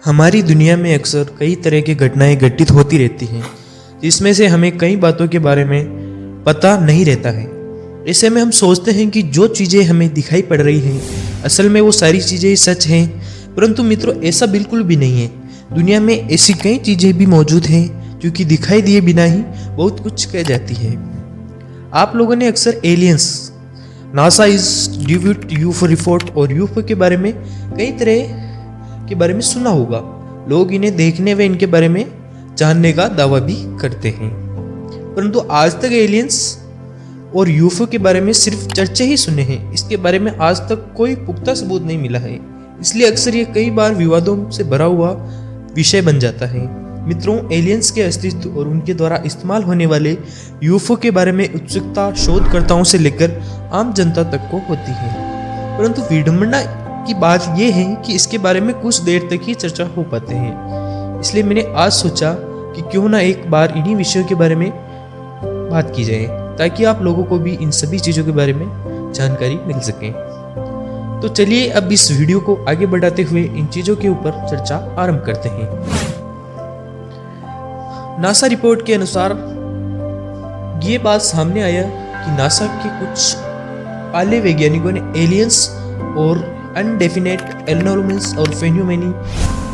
हमारी दुनिया में अक्सर कई तरह की घटनाएं घटित होती रहती हैं, जिसमें से हमें कई बातों के बारे में पता नहीं रहता है। ऐसे में हम सोचते हैं कि जो चीज़ें हमें दिखाई पड़ रही हैं, असल में वो सारी चीज़ें सच हैं। परंतु मित्रों, ऐसा बिल्कुल भी नहीं है। दुनिया में ऐसी कई चीज़ें भी मौजूद हैं जो कि दिखाई दिए बिना ही बहुत कुछ कह जाती है। आप लोगों ने अक्सर एलियंस, नासा इज डिव्यूट यूफो रिपोर्ट और यूफो के बारे में कई तरह के बारे में सुना होगा। लोग इन्हें देखने व इनके बारे में जानने का दावा भी करते हैं, परंतु आज तक एलियंस और यूफो के बारे में सिर्फ चर्चे ही सुने हैं। इसके बारे में आज तक कोई पुख्ता सबूत नहीं मिला है, इसलिए अक्सर ये कई बार विवादों से भरा हुआ विषय बन जाता है। मित्रों, एलियंस के अस्तित्व और उनके द्वारा इस्तेमाल होने वाले यूफो के बारे में उत्सुकता शोधकर्ताओं से लेकर आम जनता तक को होती है, परंतु विडंबना की बात यह है कि इसके बारे में कुछ देर तक ही चर्चा हो पाते हैं। इसलिए मैंने आज सोचा कि क्यों ना एक बार इन्हीं विषयों के बारे में बात की जाए, ताकि आप लोगों को भी इन सभी चीज़ों के बारे में जानकारी मिल सके। तो चलिए अब इस वीडियो को आगे बढ़ाते हुए इन चीज़ों के ऊपर चर्चा आरंभ करते हैं। नासा रिपोर्ट के अनुसार ये बात सामने आया कि नासा के कुछ आले वैज्ञानिकों ने एलियंस और अनडेफिनेट एनोमलीज और फेनोमेना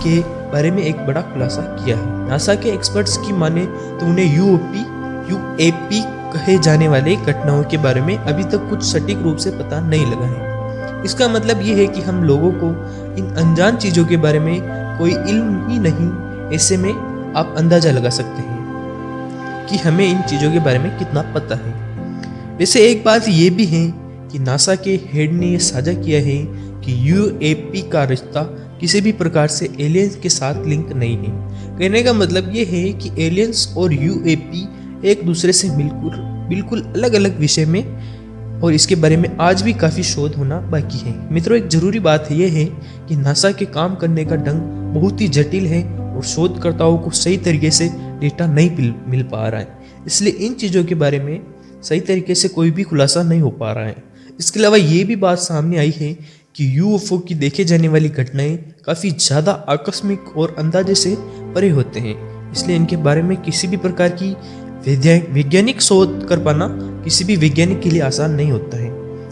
के बारे में एक बड़ा खुलासा किया है। नासा के एक्सपर्ट्स की माने तो उन्हें यूएपी कहे जाने वाले घटनाओं के बारे में अभी तक कुछ सटीक रूप से पता नहीं लगा है। इसका मतलब ये है कि हम लोगों को इन अनजान चीज़ों के बारे में कोई इल्म ही नहीं। ऐसे में आप अंदाजा लगा सकते हैं कि हमें इन चीज़ों के बारे में कितना पता है। वैसे एक बात ये भी है कि नासा के हेड ने यह साझा किया है कि यूएपी का रिश्ता किसी भी प्रकार से एलियंस के साथ लिंक नहीं है। कहने का मतलब ये है कि एलियंस और यूएपी एक दूसरे से बिल्कुल अलग अलग विषय में, और इसके बारे में आज भी काफ़ी शोध होना बाकी है। मित्रों, एक ज़रूरी बात यह है कि नासा के काम करने का ढंग बहुत ही जटिल है और शोधकर्ताओं को सही तरीके से डेटा नहीं मिल पा रहा है, इसलिए इन चीज़ों के बारे में सही तरीके से कोई भी खुलासा नहीं हो पा रहा है। इसके अलावा ये भी बात सामने आई है कि यूएफओ की देखे जाने वाली घटनाएं काफ़ी ज़्यादा आकस्मिक और अंदाजे से परे होते हैं, इसलिए इनके बारे में किसी भी प्रकार की वैज्ञानिक शोध कर पाना किसी भी वैज्ञानिक के लिए आसान नहीं होता है।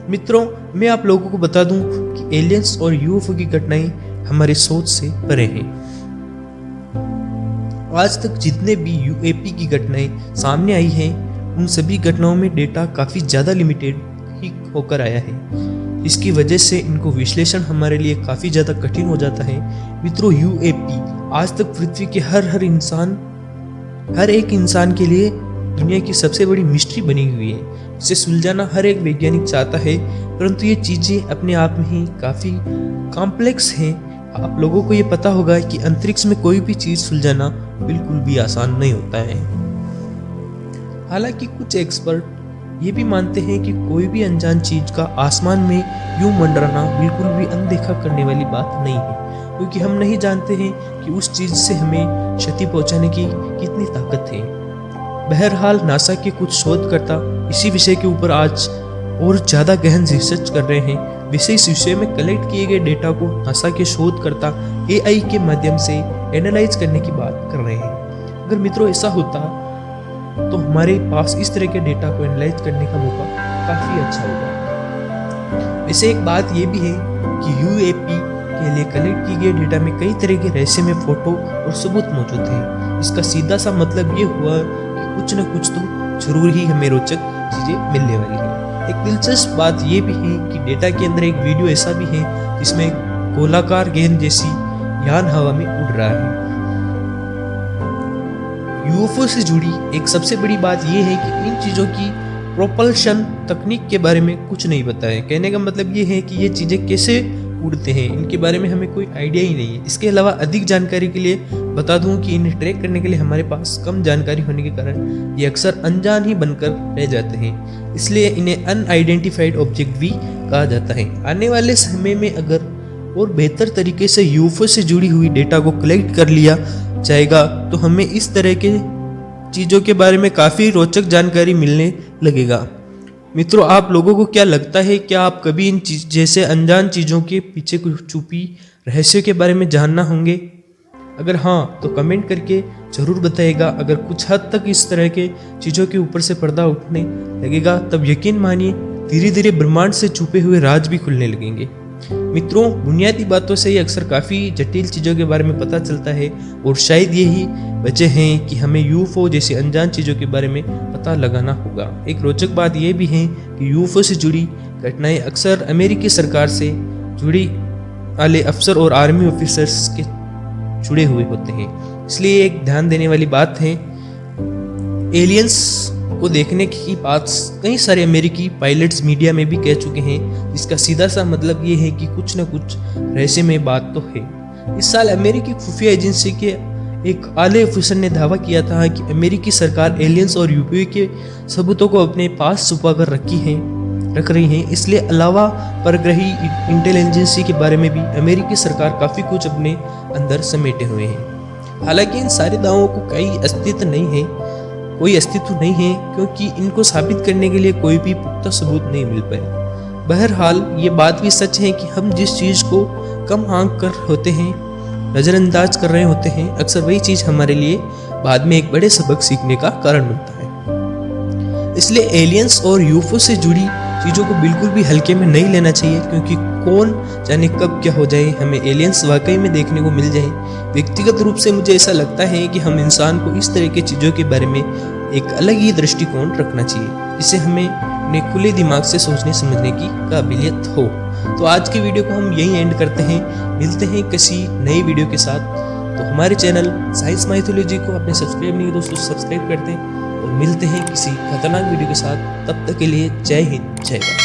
मित्रों, मैं आप लोगों को बता दूं कि एलियंस और यूएफओ की घटनाएं हमारे सोच से परे हैं। आज तक जितने भी यूएपी की घटनाएं सामने आई हैं, उन सभी घटनाओं में डेटा काफ़ी ज़्यादा लिमिटेड ही होकर आया है। इसकी वजह से इनको विश्लेषण हमारे लिए काफ़ी ज़्यादा कठिन हो जाता है। मित्रों, यूएपी आज तक पृथ्वी के हर एक इंसान के लिए दुनिया की सबसे बड़ी मिस्ट्री बनी हुई है। इसे सुलझाना हर एक वैज्ञानिक चाहता है, परंतु ये चीज़ें अपने आप में ही काफ़ी कॉम्प्लेक्स हैं। आप लोगों को ये पता होगा कि अंतरिक्ष में कोई भी चीज़ सुलझाना बिल्कुल भी आसान नहीं होता है। हालांकि कुछ एक्सपर्ट ये भी मानते हैं कि कोई भी अनजान चीज का आसमान में यूं मंडराना बिल्कुल भी अनदेखा करने वाली बात नहीं है, क्योंकि हम नहीं जानते हैं कि उस चीज से हमें क्षति पहुंचाने की कितनी ताकत है। बहरहाल, नासा के कुछ शोधकर्ता इसी विषय के ऊपर आज और ज़्यादा गहन रिसर्च कर रहे हैं। वैसे इस विषय में कलेक्ट किए गए डेटा को नासा के शोधकर्ता एआई के माध्यम से एनालाइज करने की बात कर रहे हैं। अगर मित्रों ऐसा होता तो हमारे पास इस तरह के डेटा को एनालाइज करने का मौका काफ़ी अच्छा होगा। वैसे एक बात ये भी है कि यूएपी के लिए कलेक्ट किए गए डेटा में कई तरह के रहस्यमय फोटो और सबूत मौजूद हैं। इसका सीधा सा मतलब ये हुआ कि कुछ न कुछ तो जरूर ही हमें रोचक चीज़ें मिलने वाली है। एक दिलचस्प बात ये भी है कि डेटा के अंदर एक वीडियो ऐसा भी है जिसमें गोलाकार गेंद जैसी यान हवा में उड़ रहा है। यूएफओ से जुड़ी एक सबसे बड़ी बात यह है कि इन चीज़ों की प्रोपल्शन तकनीक के बारे में कुछ नहीं पता है। कहने का मतलब ये है कि ये चीज़ें कैसे उड़ते हैं, इनके बारे में हमें कोई आइडिया ही नहीं है। इसके अलावा अधिक जानकारी के लिए बता दूं कि इन्हें ट्रैक करने के लिए हमारे पास कम जानकारी होने के कारण ये अक्सर अनजान ही बनकर रह जाते हैं, इसलिए इन्हें अनआइडेंटिफाइड ऑब्जेक्ट भी कहा जाता है। आने वाले समय में अगर और बेहतर तरीके से यूएफओ से जुड़ी हुई डेटा को कलेक्ट कर लिया जाएगा तो हमें इस तरह के चीज़ों के बारे में काफ़ी रोचक जानकारी मिलने लगेगा। मित्रों, आप लोगों को क्या लगता है, क्या आप कभी इन जैसे अनजान चीज़ों के पीछे कुछ छुपी रहस्यों के बारे में जानना होंगे? अगर हाँ तो कमेंट करके ज़रूर बताइएगा। अगर कुछ हद तक इस तरह के चीज़ों के ऊपर से पर्दा उठने लगेगा तब यकीन मानिए धीरे धीरे ब्रह्मांड से छुपे हुए राज भी खुलने लगेंगे। मित्रों, बुनियादी बातों से ही अक्सर काफ़ी जटिल चीज़ों के बारे में पता चलता है और शायद यही वजह है कि हमें यूएफओ जैसी अनजान चीज़ों के बारे में पता लगाना होगा। एक रोचक बात यह भी है कि यूएफओ से जुड़ी घटनाएं अक्सर अमेरिकी सरकार से जुड़ी वाले अफसर और आर्मी ऑफिसर्स के जुड़े हुए होते हैं। इसलिए एक ध्यान देने वाली बात है, एलियंस को देखने की बात कई सारे अमेरिकी पायलट्स मीडिया में भी कह चुके हैं, जिसका सीधा सा मतलब ये है कि कुछ न कुछ रहस्यमय बात तो है। इस साल अमेरिकी खुफिया एजेंसी के एक आले ऑफिसर ने दावा किया था कि अमेरिकी सरकार एलियंस और यूएफओ के सबूतों को अपने पास छुपा कर रख रही है। इसलिए अलावा परग्रही इंटेलिजेंसी के बारे में भी अमेरिकी सरकार काफ़ी कुछ अपने अंदर समेटे हुए हैं। हालांकि इन सारे दावों को कोई अस्तित्व नहीं है क्योंकि इनको साबित करने के लिए कोई भी पुख्ता सबूत नहीं मिल पाए। बहरहाल ये बात भी सच है कि हम जिस चीज़ को कम आंक कर होते हैं, नज़रअंदाज कर रहे होते हैं, अक्सर वही चीज़ हमारे लिए बाद में एक बड़े सबक सीखने का कारण बनता है। इसलिए एलियंस और यूएफओ से जुड़ी चीज़ों को बिल्कुल भी हल्के में नहीं लेना चाहिए, क्योंकि कौन जाने कब क्या हो जाए, हमें एलियंस वाकई में देखने को मिल जाए। व्यक्तिगत रूप से मुझे ऐसा लगता है कि हम इंसान को इस तरह की चीज़ों के बारे में एक अलग ही दृष्टिकोण रखना चाहिए, जिससे हमें अपने खुले दिमाग से सोचने समझने की काबिलियत हो। तो आज की वीडियो को हम यहीं एंड करते हैं, मिलते हैं किसी नई वीडियो के साथ। तो हमारे चैनल साइंस माइथोलॉजी को अपने सब्सक्राइब नहीं दोस्तों सब्सक्राइब करते हैं और मिलते हैं किसी खतरनाक वीडियो के साथ। तब तक के लिए जय हिंद, जय भारत।